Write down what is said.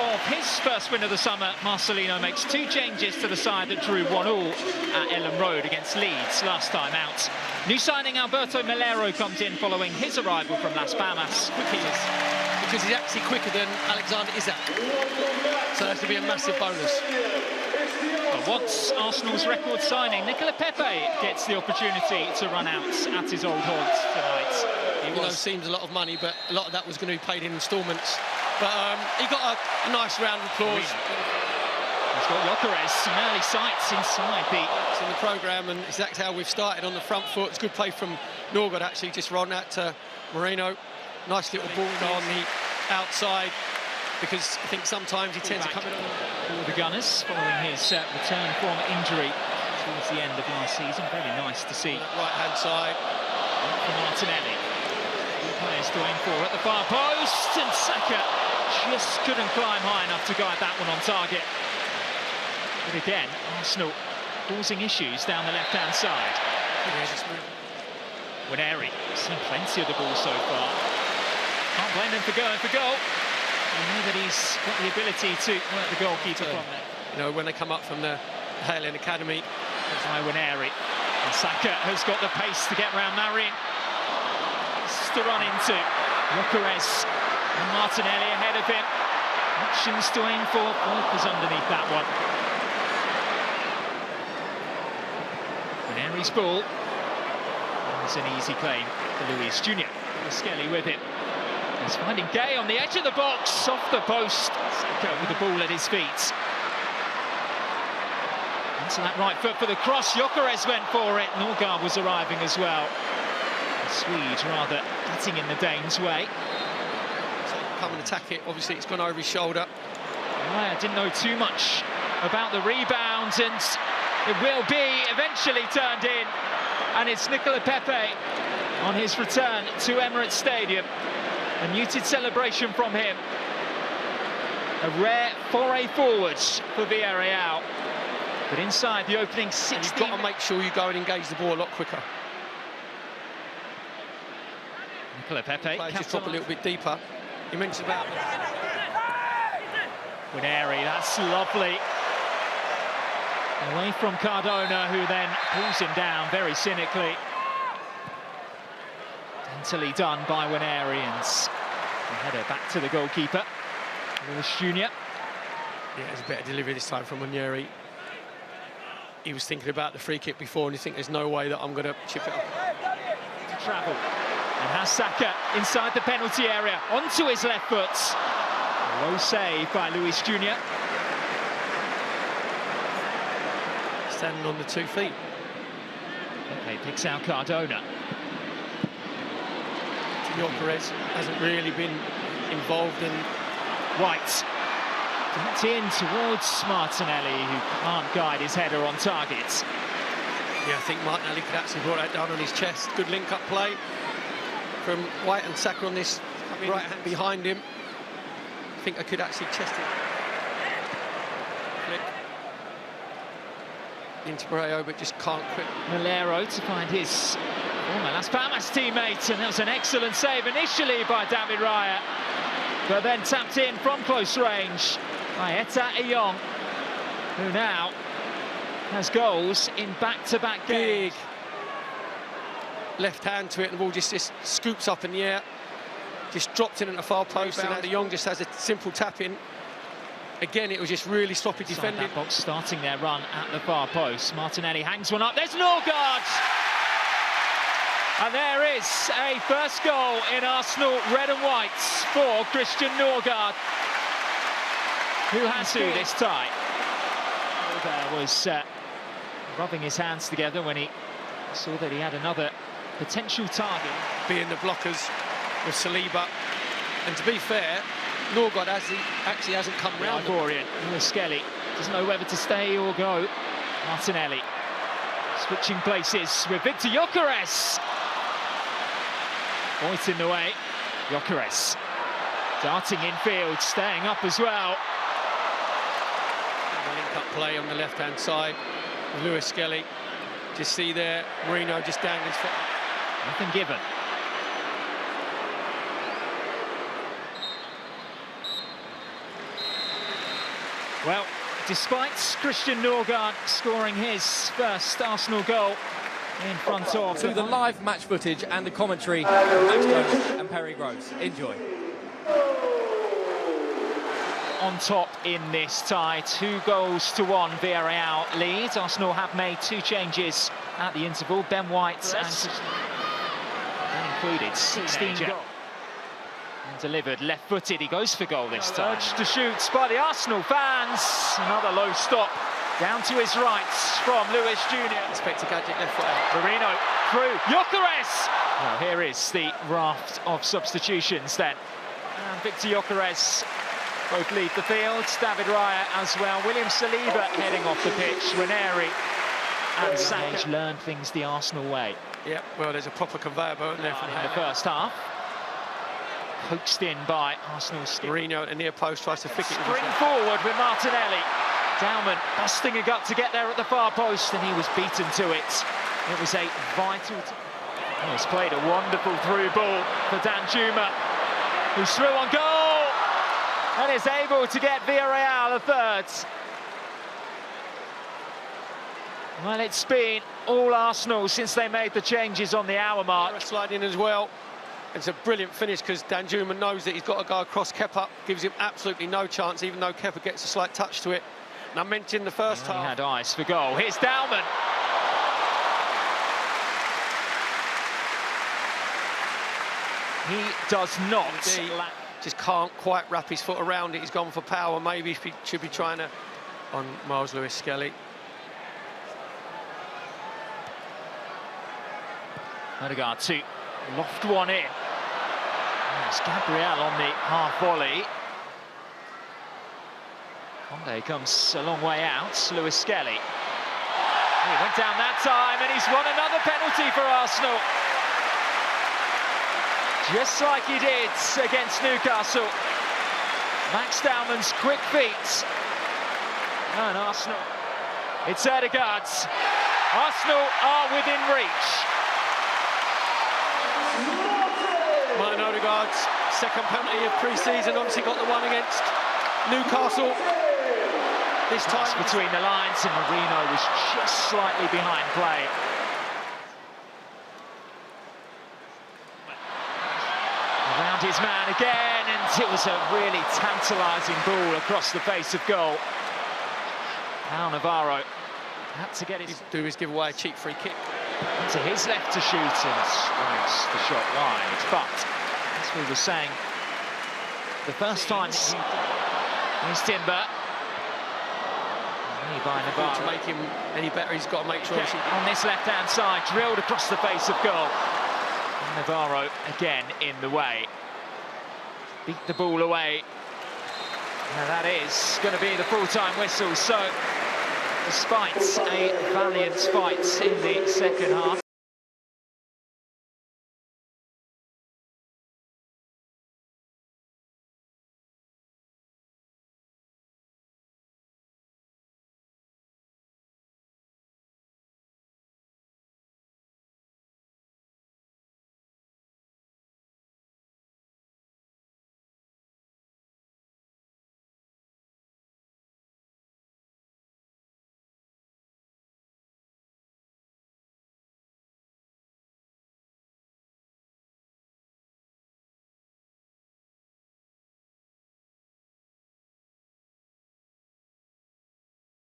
of his first win of the summer, Marcelino makes 2 changes to the side that drew 1-1 at Elland Road against Leeds last time out. New signing Alberto Melero comes in following his arrival from Las Palmas. Quick he is, because he's actually quicker than Alexander Isak. So that's going to be a massive bonus. Well, once Arsenal's record signing, Nicola Pepe gets the opportunity to run out at his old haunts tonight. It seems a lot of money, but a lot of that was going to be paid in instalments. But he got a nice round of applause. He's got Gyökeres, some early sights inside It's in the programme, and that's how we've started on the front foot. It's good play from Norgard, actually, just run that to Moreno. Nice little ball on the outside, because I think sometimes he tends to come in for the Gunners following his return from injury towards the end of last season. Very nice to see. Right-hand side. For Martinelli. All players to aim for at the far post, and Saka just couldn't climb high enough to guide that one on target. But again, Arsenal causing issues down the left-hand side. Winneri, seen plenty of the ball so far. Can't blame him for going for goal. You know that he's got the ability to work the goalkeeper from there. You know, when they come up from the Halen Academy. By Winneri. And Saka has got the pace to get round Marin. To run into Gyökeres, and Martinelli ahead of him. Options to aim for. Walker's underneath that one. Winneri's ball. It's an easy claim for Luis Jr. Skelly with it. He's finding Gay on the edge of the box, off the post. Saka with the ball at his feet. Into that right foot for the cross. Gyökeres went for it. Norgard was arriving as well. The Swede rather getting in the Danes' way. So come and attack it. Obviously, it's gone over his shoulder. I didn't know too much about the rebound, and it will be eventually turned in. And it's Nicola Pepe on his return to Emirates Stadium. A muted celebration from him. A rare foray forward for Villarreal. But inside the opening 60... And you've got to make sure you go and engage the ball a lot quicker. Nicola Pepe. Just drop a little bit deeper. You mentioned about... Winneri, that's lovely. Away from Cardona, who then pulls him down very cynically. Daintily done by Winneri, and the header back to the goalkeeper, Luis Jr. Yeah, there's a better delivery this time from Winneri. He was thinking about the free kick before, and you think there's no way that I'm going to chip it up. To travel, and has Saka inside the penalty area, onto his left foot. A low save by Luis Jr. Standing on the 2 feet. Okay, picks out Cardona. Gyökeres hasn't really been involved in... White. Dipped in towards Martinelli, who can't guide his header on target. Yeah, I think Martinelli could actually brought that down on his chest. Good link-up play from White and Saka on this right hand behind him. I think I could actually chest it. Flick. Into Borreo, but just can't quit. Melero to find his former Las Palmas teammate, and that was an excellent save initially by David Raya, but then tapped in from close range by Eta Eyong, who now has goals in back-to-back games. Big left hand to it, and the ball just scoops up in the air, just dropped in at the far post, and now De Jong just has a simple tap in. Again, it was just really sloppy defending. That box starting their run at the far post. Martinelli hangs one up. There's Norgard! And there is a first goal in Arsenal red and whites for Christian Norgard, who has to this time. There was rubbing his hands together when he saw that he had another potential target. Being the blockers with Saliba. And to be fair, Norgard actually hasn't come round. Ivorian, Skelly doesn't know whether to stay or go. Martinelli switching places with Victor Gyökeres. Point in the way. Gyökeres darting infield, staying up as well. Link-up play on the left-hand side. Lewis Skelly. Just see there, Moreno just dangling his foot. Nothing given. Well, despite Christian Norgard scoring his first Arsenal goal in front of... To the live match footage and the commentary from Max Jones and Perry Groves. Enjoy. On top in this tie, 2-1 Villarreal lead. Arsenal have made 2 changes at the interval. Ben White and included 16 goals. And delivered left-footed, he goes for goal this time. Urged to shoot by the Arsenal fans. Another low stop down to his right from Lewis Jr. Inspector Gadget left foot out. Marino through, Gyökeres! Well, here is the raft of substitutions then. And Victor Gyökeres both leave the field. David Raya as well. William Saliba heading off the pitch. Ranieri and Saka learned things the Arsenal way. Yeah, well, there's a proper conveyor belt there from in the first half. Coaxed in by Arsenal's Marino at the near post, tries to flick it. Spring forward with Martinelli. Dowman busting a gut to get there at the far post, and he was beaten to it. It was a vital... He's played a wonderful through ball for Danjuma, who's through on goal and is able to get Villarreal a third. Well, it's been all Arsenal since they made the changes on the hour mark. Slide in as well. It's a brilliant finish because Danjuma knows that he's got to go across Kepa, gives him absolutely no chance, even though Kepa gets a slight touch to it. And I mentioned in the first half... He had eyes for goal. Here's Dowman. He does not. Just can't quite wrap his foot around it. He's gone for power. Maybe he should be trying to... on Miles Lewis-Skelly. Odegaard to loft one in. It's Gabriel on the half volley. Conde comes a long way out. Lewis-Skelly. He went down that time and he's won another penalty for Arsenal. Just like he did against Newcastle. Max Dowman's quick feet. And Arsenal. It's Odegaard. Arsenal are within reach. Martin Odegaard's second penalty of pre-season, obviously got the one against Newcastle. This time between the lines, and Marino was just slightly behind play. Around his man again, and it was a really tantalising ball across the face of goal. Now Navarro had to get his... do is give away a cheap free kick. To his left to shoot and strikes the shot wide. But, as we were saying, the first time he's Timber. By Navarro. To make him any better, he's got to make sure... On this left-hand side, drilled across the face of goal. And Navarro again in the way. Beat the ball away. Now that is going to be the full-time whistle. So, despite a valiant fight in the second half,